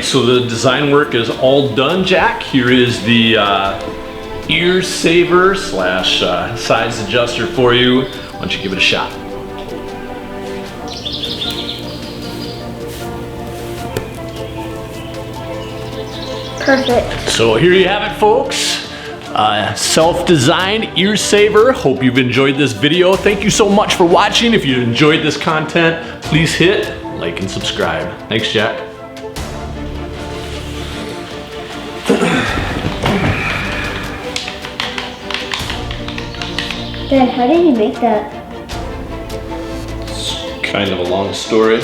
so the design work is all done, Jack. Here is the ear saver slash size adjuster for you. Why don't you give it a shot? Perfect. So here you have it, folks. Self-designed ear saver. Hope you've enjoyed this video. Thank you so much for watching. If you enjoyed this content, please hit like and subscribe. Thanks, Jack. Dad, how did you make that? It's kind of a long story.